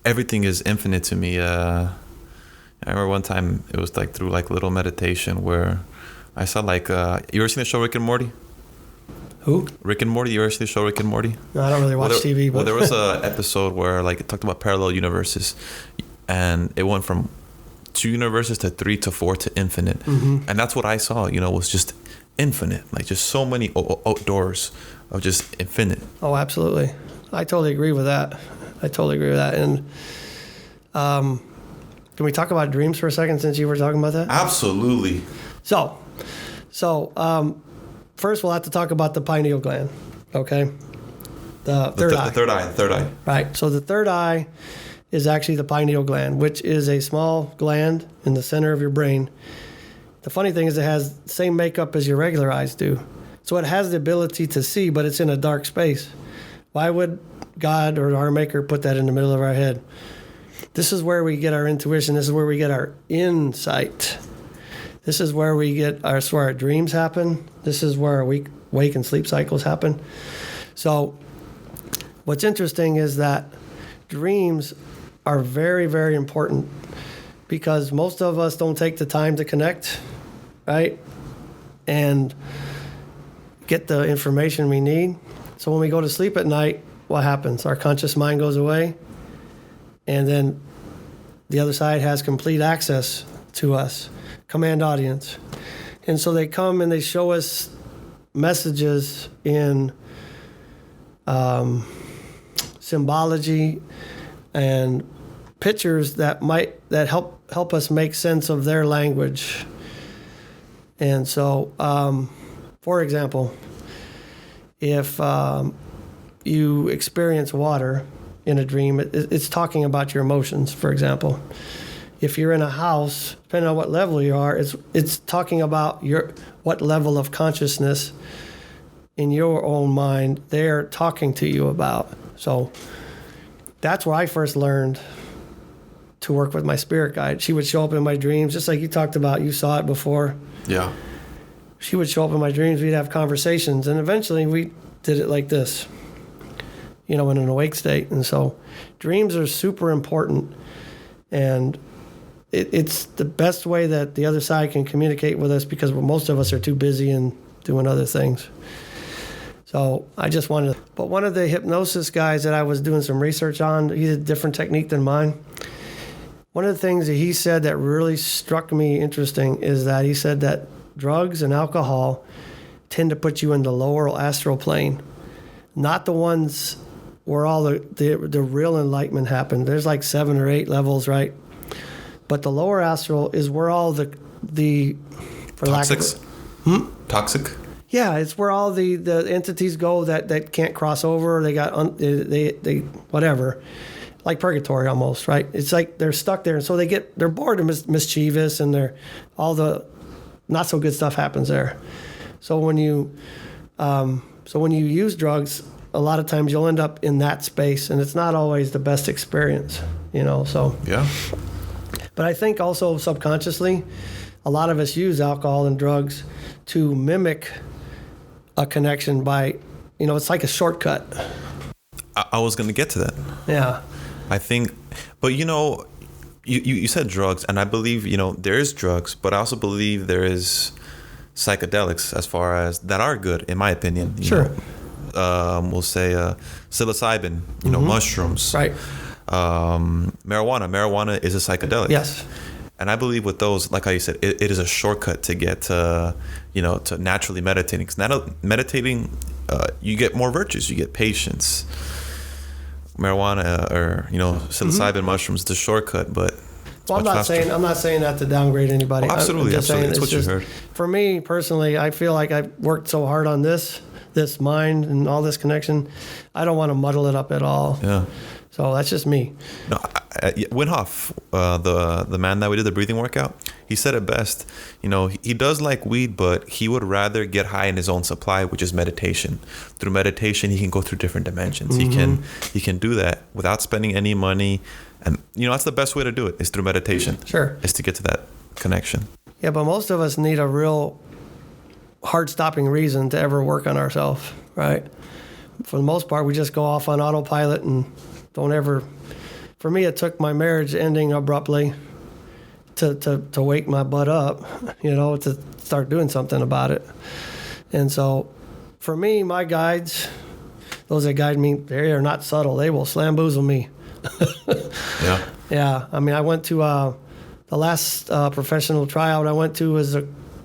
everything is infinite to me. I remember one time it was like through like little meditation where I saw like, you ever seen the show Rick and Morty?
Who?
Rick and Morty. You ever see the show Rick and Morty?
No, I don't really watch TV. But
Well, there was a episode where like it talked about parallel universes, and it went from 2 universes to 3 to 4 to infinite, and that's what I saw. Was just infinite, like just so many doors of just infinite.
Oh, absolutely. I totally agree with that. And can we talk about dreams for a second since you were talking about that?
Absolutely.
So, first we'll have to talk about the pineal gland, okay? The third eye.
The third eye.
Right. So the third eye is actually the pineal gland, which is a small gland in the center of your brain. The funny thing is it has the same makeup as your regular eyes do. So it has the ability to see, but it's in a dark space. Why would God or our maker put that in the middle of our head? This is where we get our intuition. This is where we get our insight. This is where our dreams happen. This is where our wake and sleep cycles happen. So what's interesting is that dreams are very, very important because most of us don't take the time to connect, right? And get the information we need. So when we go to sleep at night, what happens? Our conscious mind goes away, and then the other side has complete access to us, command audience. And so they come and they show us messages in symbology and pictures that help us make sense of their language. And so, for example, if you experience water in a dream, it's talking about your emotions, for example. If you're in a house, depending on what level you are, it's talking about what level of consciousness in your own mind they're talking to you about. So that's where I first learned to work with my spirit guide. She would show up in my dreams, just like you talked about. You saw it before.
Yeah.
She would show up in my dreams. We'd have conversations, and eventually we did it like this, in an awake state. And so dreams are super important, and it's the best way that the other side can communicate with us because most of us are too busy and doing other things. So I just wanted to, but one of the hypnosis guys that I was doing some research on, he did a different technique than mine. One of the things that he said that really struck me interesting is that he said that drugs and alcohol tend to put you in the lower astral plane, not the ones where all the real enlightenment happened. There's like 7 or 8 levels, right? But the lower astral is where all the for
Toxics? Toxic?
Yeah, it's where all the entities go that can't cross over. They got they whatever, like purgatory almost, right? It's like they're stuck there, and so they're bored and mischievous, and all the not so good stuff happens there. So when you use drugs, a lot of times you'll end up in that space, and it's not always the best experience, So
yeah.
But I think also subconsciously, a lot of us use alcohol and drugs to mimic a connection by, it's like a shortcut.
I was going to get to that.
Yeah.
I think, but you said drugs, and I believe, there is drugs, but I also believe there is psychedelics as far as that are good, in my opinion.
Sure.
We'll say psilocybin, mushrooms.
Right.
Marijuana. Marijuana is a psychedelic.
Yes.
And I believe with those, like how you said, it is a shortcut to get to naturally meditating. Because meditating, you get more virtues. You get patience. Marijuana or psilocybin mushrooms, the shortcut. But
Well, I'm not saying that to downgrade anybody.
Oh, absolutely, absolutely. It's what you heard.
For me personally, I feel like I've worked so hard on this mind and all this connection. I don't want to muddle it up at all.
Yeah.
So that's just me.
No, Wim Hof, the man that we did the breathing workout, he said it best. You know, he does like weed, but he would rather get high in his own supply, which is meditation. Through meditation, he can go through different dimensions.
Mm-hmm.
He can do that without spending any money. And, you know, that's the best way to do it, is through meditation.
Sure.
Is to get to that connection.
Yeah, but most of us need a real heart-stopping reason to ever work on ourselves, right? For the most part, we just go off on autopilot and don't ever... For me, it took my marriage ending abruptly to wake my butt up, you know, to start doing something about it. And so, for me, my guides, those that guide me, they are not subtle. They will slamboozle me.
Yeah.
Yeah. I mean, I went to the last professional tryout I went to was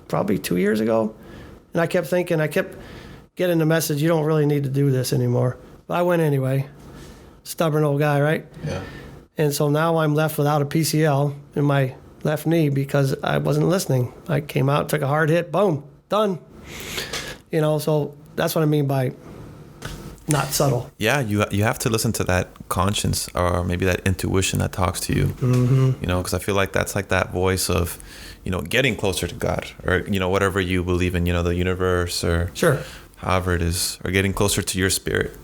probably 2 years ago. And I kept getting the message, you don't really need to do this anymore. But I went anyway. Stubborn old guy, right?
Yeah.
And so now I'm left without a PCL in my left knee because I wasn't listening. I came out, took a hard hit, boom, done. You know, so that's what I mean by not subtle.
Yeah, you have to listen to that conscience or maybe that intuition that talks to you.
Mm-hmm.
You know, because I feel like that's like that voice of, you know, getting closer to God or, you know, whatever you believe in, you know, the universe or
sure,
however it is, or getting closer to your spirit.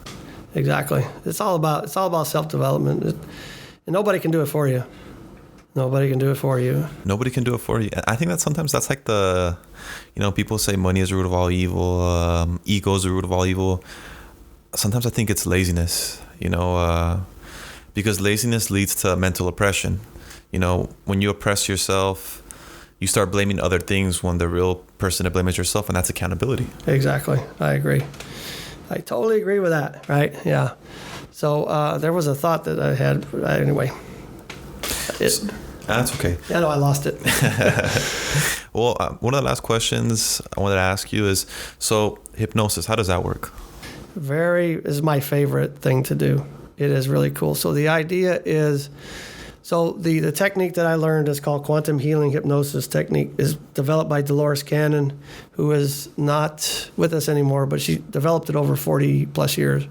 Exactly. It's all about self-development. And nobody can do it for you. Nobody can do it for you.
Nobody can do it for you. I think that sometimes that's like the, you know, people say money is the root of all evil, ego is the root of all evil. Sometimes I think it's laziness, you know, because laziness leads to mental oppression. You know, when you oppress yourself, you start blaming other things when the real person to blame is yourself, and that's accountability.
Exactly. I agree. I totally agree with that, right? Yeah. So there was a thought that I had. Anyway.
That's okay.
Yeah, no, I lost it.
Well, one of the last questions I wanted to ask you is, so hypnosis, how does that work?
Is my favorite thing to do. It is really cool. So the idea is, the technique that I learned is called quantum healing hypnosis technique, is developed by Dolores Cannon, who is not with us anymore, but she developed it over 40 plus years.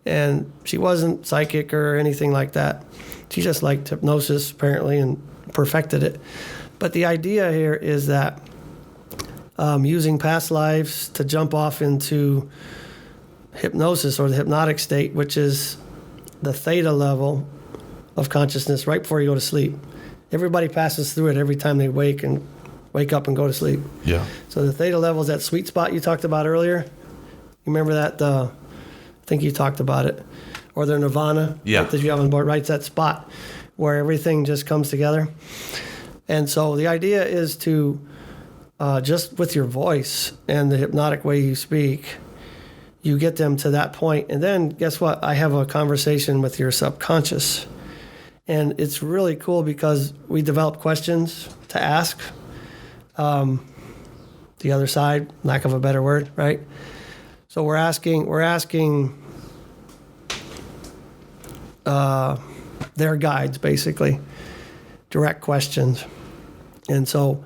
And she wasn't psychic or anything like that. She just liked hypnosis, apparently, and perfected it. But the idea here is that using past lives to jump off into hypnosis or the hypnotic state, which is the theta level of consciousness right before you go to sleep. Everybody passes through it every time they wake up and go to sleep.
Yeah.
So the theta level is that sweet spot you talked about earlier. You remember that? I think you talked about it. Or the nirvana.
Yeah.
That you have on board, right? It's that spot where everything just comes together. And so the idea is to, just with your voice and the hypnotic way you speak, you get them to that point. And then guess what? I have a conversation with your subconscious. And it's really cool because we develop questions to ask the other side, lack of a better word, right? So we're asking their guides, basically, direct questions. And so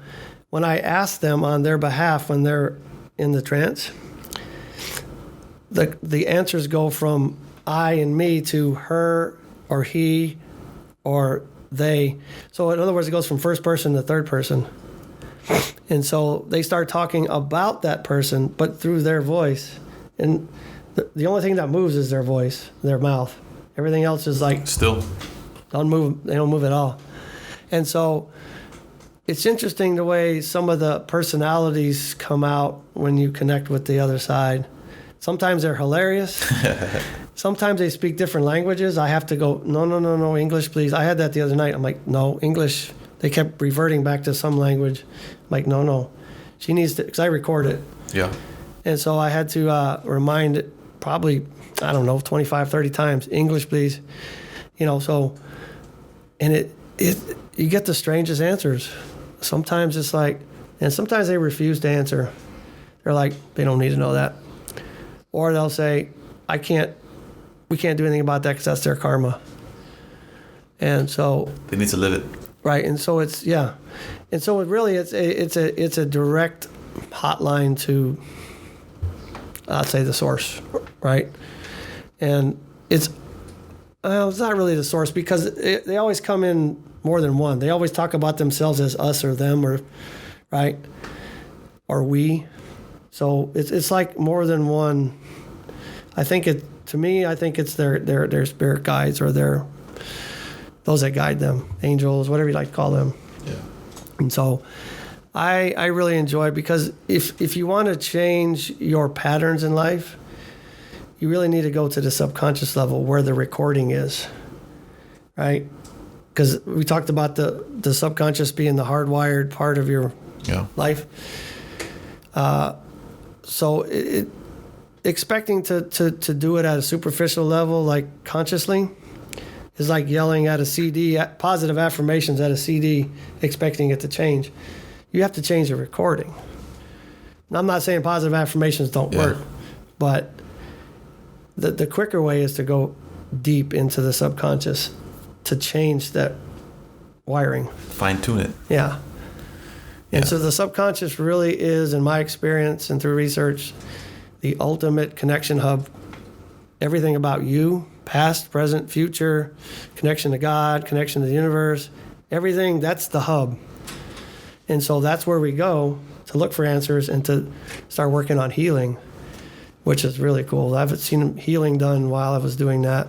when I ask them on their behalf when they're in the trance, the answers go from I and me to her or he or they. So in other words, it goes from first person to third person. And so they start talking about that person, but through their voice. And the only thing that moves is their voice, their mouth. Everything else is like...
Still.
Don't move. They don't move at all. And so it's interesting the way some of the personalities come out when you connect with the other side. Sometimes they're hilarious. Sometimes they speak different languages. I have to go, no, English, please. I had that the other night. I'm like, no, English. They kept reverting back to some language. I'm like, no. She needs to, because I record it.
Yeah.
And so I had to remind it probably, 25, 30 times, English, please. So, and it you get the strangest answers. Sometimes it's like, and sometimes they refuse to answer. They're like, they don't need to know that. Or they'll say, we can't do anything about that because that's their karma. And so...
They need to live it.
Right, and so it's and so it's a direct hotline to, I'd say, the source, right? And it's not really the source, because they always come in more than one. They always talk about themselves as us or them, or right, or we. So it's like more than one. I think it's their spirit guides, or those that guide them, angels, whatever you like to call them.
Yeah.
And so I really enjoy it, because if you want to change your patterns in life, you really need to go to the subconscious level where the recording is, right? Because we talked about the subconscious being the hardwired part of your life. So expecting to do it at a superficial level, like consciously, is like yelling at a CD, positive affirmations at a CD, expecting it to change. You have to change the recording. And I'm not saying positive affirmations don't work, but the quicker way is to go deep into the subconscious to change that wiring.
Fine tune it.
Yeah. And so the subconscious really is, in my experience and through research, the ultimate connection hub. Everything about you, past, present, future, connection to God, connection to the universe, everything, that's the hub. And so that's where we go to look for answers and to start working on healing, which is really cool. I've seen healing done while I was doing that.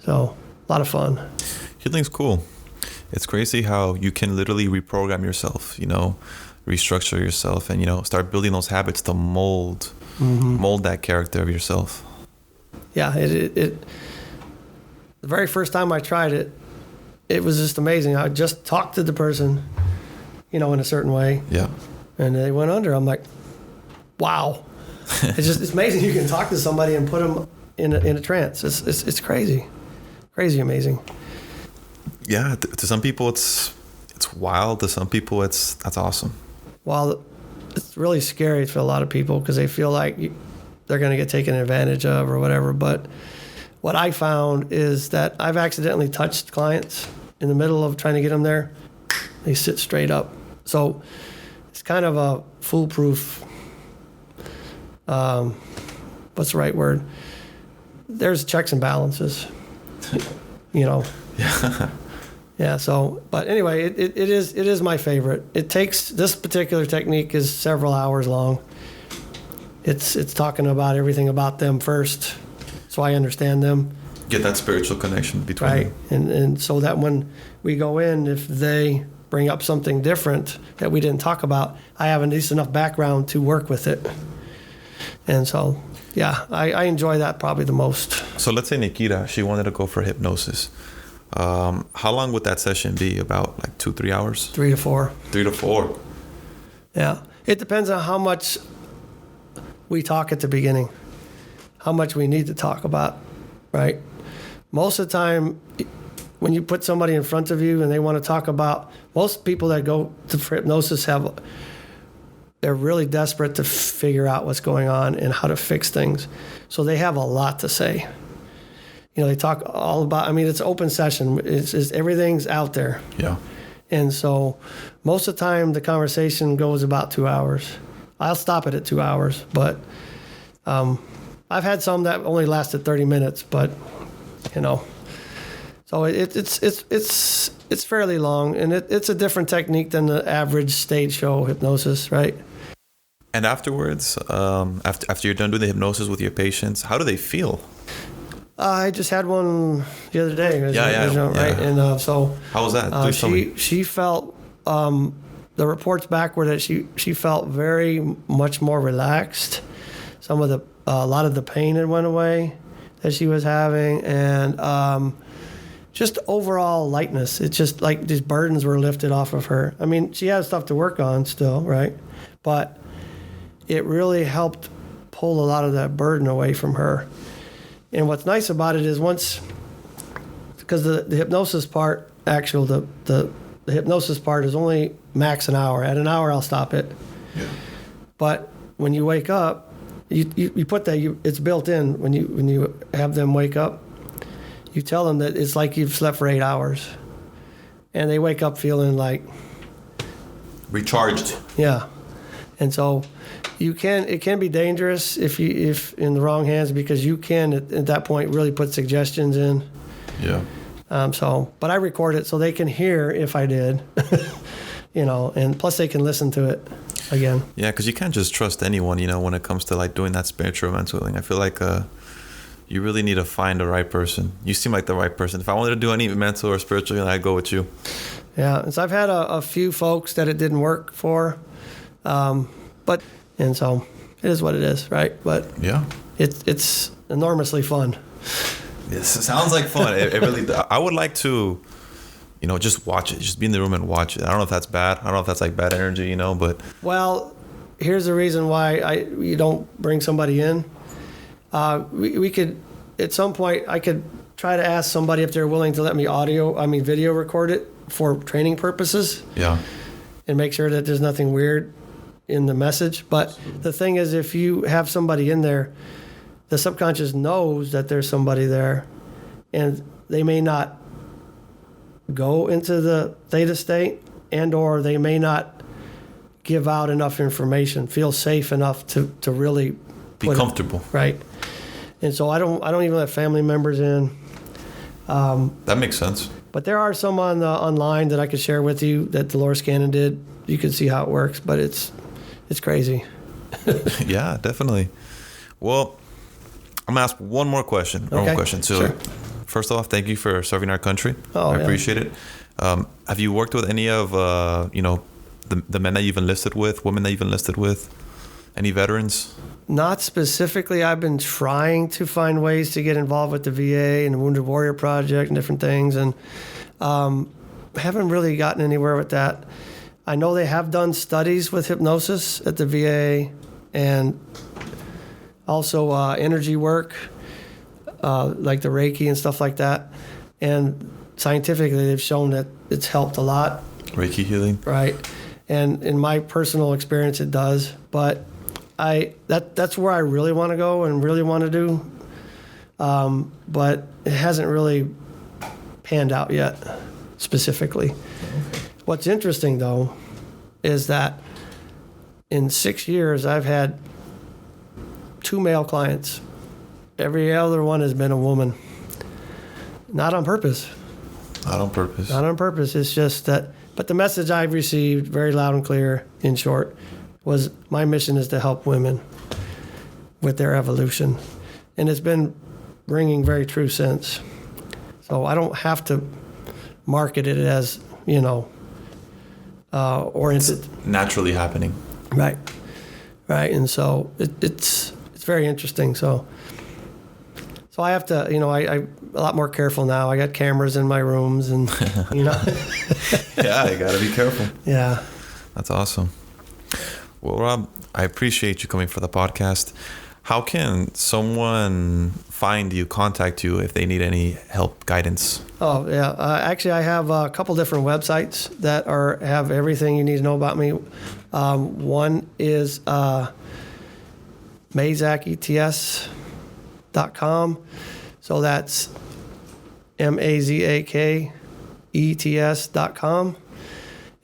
So a lot of fun.
Healing's cool. It's crazy how you can literally reprogram yourself, restructure yourself, and, start building those habits to mold that character of yourself.
Yeah, the very first time I tried it, it was just amazing. I just talked to the person, in a certain way.
Yeah.
And they went under. I'm like, wow. It's amazing you can talk to somebody and put them in a trance. It's crazy. Crazy amazing.
Yeah, to some people it's wild. To some people that's awesome.
Well, it's really scary for a lot of people because they feel like they're going to get taken advantage of or whatever. But what I found is that I've accidentally touched clients in the middle of trying to get them there. They sit straight up. So it's kind of a foolproof, what's the right word? There's checks and balances,
Yeah.
Yeah. So, but anyway, it is my favorite. It takes, this particular technique is several hours long. It's talking about everything about them first, so I understand them.
Get that spiritual connection between
right,
them.
And so that when we go in, if they bring up something different that we didn't talk about, I have at least enough background to work with it. And so, yeah, I enjoy that probably the most.
So let's say Nikita, she wanted to go for hypnosis. How long would that session be? About like 2-3 hours?
3 to 4.
3 to 4.
Yeah. It depends on how much we talk at the beginning, how much we need to talk about, right? Most of the time, when you put somebody in front of you and they want to talk about, most people that go for hypnosis they're really desperate to figure out what's going on and how to fix things. So they have a lot to say. They talk all about, it's an open session. It's everything's out there.
Yeah.
And so most of the time the conversation goes about 2 hours. I'll stop it at 2 hours, but I've had some that only lasted 30 minutes, but so it's fairly long, and it's a different technique than the average stage show hypnosis, right?
And afterwards, after you're done doing the hypnosis with your patients, how do they feel?
I just had one the other day.
Right?
And so
how was that?
She felt the reports back were that she felt very much more relaxed. A lot of the pain had went away that she was having, and just overall lightness. It's just like these burdens were lifted off of her. She has stuff to work on still, right? But it really helped pull a lot of that burden away from her. And what's nice about it is because the hypnosis part, the hypnosis part is only max an hour. At an hour, I'll stop it.
Yeah.
But when you wake up, you put that, it's built in when you have them wake up. You tell them that it's like you've slept for 8 hours. and they wake up feeling like
recharged.
Yeah. And so it can be dangerous if in the wrong hands, because you can at that point really put suggestions in.
Yeah.
But I record it so they can hear if I did, and plus they can listen to it again.
Yeah, because you can't just trust anyone, when it comes to like doing that spiritual mental healing. I feel like you really need to find the right person. You seem like the right person. If I wanted to do any mental or spiritual healing, I'd go with you.
Yeah, and so I've had a few folks that it didn't work for, and so it is what it is, right? But
yeah,
it's enormously fun.
Yes, it sounds like fun. It really. I would like to, just watch it. Just be in the room and watch it. I don't know if that's bad. I don't know if that's like bad energy, but.
Well, here's the reason why you don't bring somebody in. We could, at some point, I could try to ask somebody if they're willing to let me video record it for training purposes.
Yeah.
And make sure that there's nothing weird in the message. But the thing is, if you have somebody in there, the subconscious knows that there's somebody there, and they may not go into the theta state, or they may not give out enough information, feel safe enough to really
be comfortable.
Right. And so I don't even let family members in.
That makes sense.
But there are some online that I could share with you that Dolores Cannon did. You can see how it works, but it's crazy.
Yeah, definitely. Well, I'm gonna ask one more question.
Okay.
One more question. So,
sure.
First off, thank you for serving our country.
I
appreciate it. Have you worked with any of the men that you've enlisted with, women that you've enlisted with? Any veterans?
Not specifically. I've been trying to find ways to get involved with the VA and the Wounded Warrior Project and different things, and haven't really gotten anywhere with that. I know they have done studies with hypnosis at the VA, and also energy work, like the Reiki and stuff like that. And scientifically, they've shown that it's helped a lot.
Reiki healing?
Right. And in my personal experience, it does. But that's where I really want to go and really want to do. But it hasn't really panned out yet, specifically. What's interesting, though, is that in 6 years, I've had 2 male clients. Every other one has been a woman. Not on purpose.
Not on purpose.
Not on purpose. It's just that. But the message I've received, very loud and clear, in short, was my mission is to help women with their evolution. And it's been ringing very true since. So I don't have to market it as, oriented.
It's naturally happening.
Right. Right. And so it's very interesting. So I have to, I a lot more careful now. I got cameras in my rooms and,
Yeah, you got to be careful.
Yeah.
That's awesome. Well, Rob, I appreciate you coming for the podcast. How can someone find you, contact you if they need any help, guidance?
Oh, yeah. Actually, I have a couple different websites that have everything you need to know about me. One is mazakets.com. So that's mazakets.com.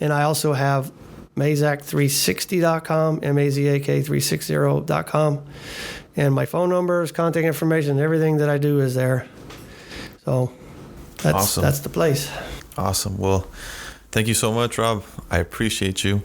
And I also have mazak360.com, mazak360.com. And my phone numbers, contact information, everything that I do is there. So
awesome.
That's the place.
Awesome. Well, thank you so much, Rob. I appreciate you.